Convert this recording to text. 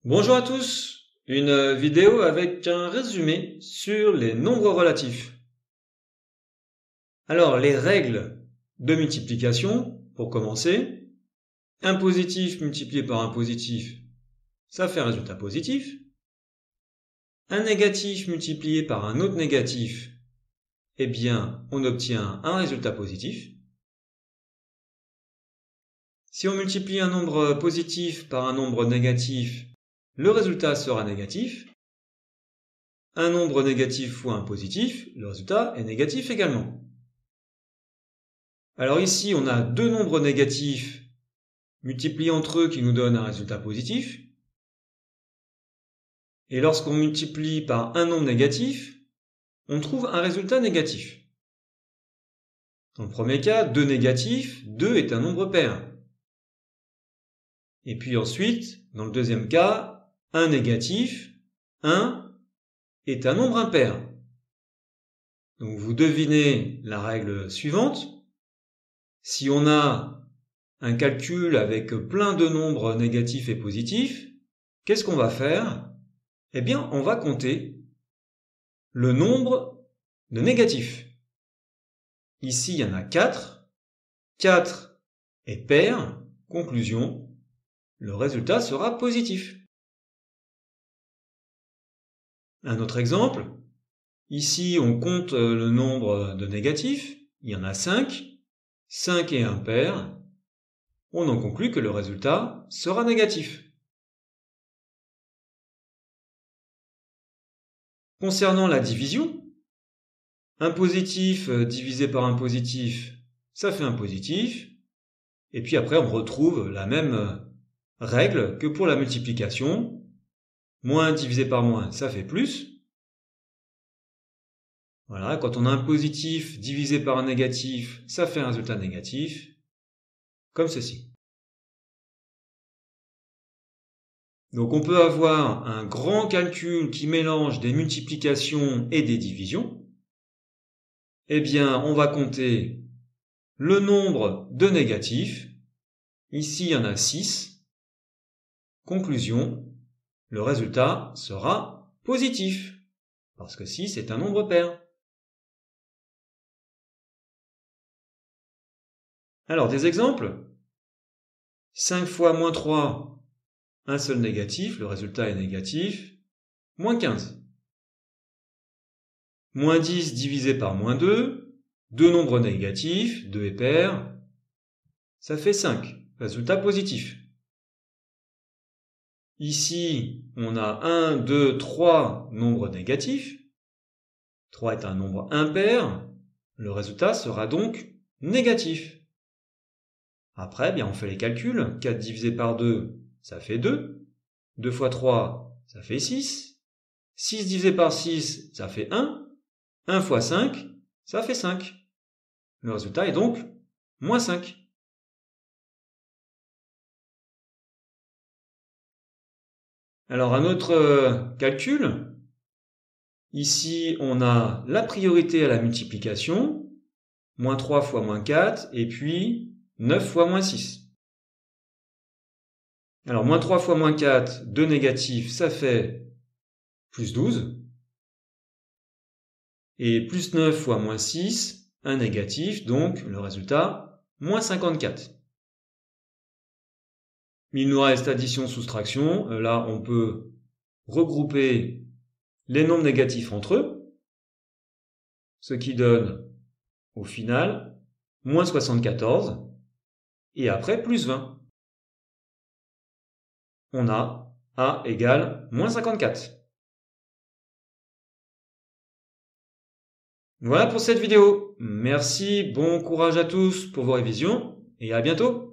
Bonjour à tous, une vidéo avec un résumé sur les nombres relatifs. Alors, les règles de multiplication, pour commencer. Un positif multiplié par un positif, ça fait un résultat positif. Un négatif multiplié par un autre négatif, eh bien, on obtient un résultat positif. Si on multiplie un nombre positif par un nombre négatif, le résultat sera négatif. Un nombre négatif fois un positif, le résultat est négatif également. Alors ici, on a deux nombres négatifs multipliés entre eux qui nous donnent un résultat positif. Et lorsqu'on multiplie par un nombre négatif, on trouve un résultat négatif. Dans le premier cas, 2 négatifs, 2 est un nombre pair. Et puis ensuite, dans le deuxième cas, 1 négatif, 1 est un nombre impair. Donc vous devinez la règle suivante. Si on a un calcul avec plein de nombres négatifs et positifs, qu'est-ce qu'on va faire? Eh bien, on va compter le nombre de négatifs. Ici, il y en a 4. 4 est pair. Conclusion, le résultat sera positif. Un autre exemple. Ici, on compte le nombre de négatifs. Il y en a 5. 5 est impair. On en conclut que le résultat sera négatif. Concernant la division, un positif divisé par un positif, ça fait un positif. Et puis après, on retrouve la même règle que pour la multiplication. Moins divisé par moins, ça fait plus. Voilà, quand on a un positif divisé par un négatif, ça fait un résultat négatif, comme ceci. Donc on peut avoir un grand calcul qui mélange des multiplications et des divisions. Eh bien, on va compter le nombre de négatifs. Ici, il y en a 6. Conclusion, le résultat sera positif, parce que 6 est un nombre pair. Alors, des exemples. 5 fois moins 3, un seul négatif, le résultat est négatif. Moins 15. Moins 10 divisé par moins 2, deux nombres négatifs, 2 est pair, ça fait 5, résultat positif. Ici, on a 1, 2, 3 nombres négatifs. 3 est un nombre impair, le résultat sera donc négatif. Après, bien, on fait les calculs. 4 divisé par 2, ça fait 2. 2 fois 3, ça fait 6. 6 divisé par 6, ça fait 1. 1 fois 5, ça fait 5. Le résultat est donc moins 5. Alors un autre calcul. Ici, on a la priorité à la multiplication. Moins 3 fois moins 4, et puis 9 fois moins 6. Alors, moins 3 fois moins 4, 2 négatifs, ça fait plus 12. Et plus 9 fois moins 6, un négatif, donc le résultat, moins 54. Il nous reste addition-soustraction. Là, on peut regrouper les nombres négatifs entre eux, ce qui donne, au final, moins 74, et après, plus 20. On a A égale moins 54. Voilà pour cette vidéo. Merci, bon courage à tous pour vos révisions, et à bientôt.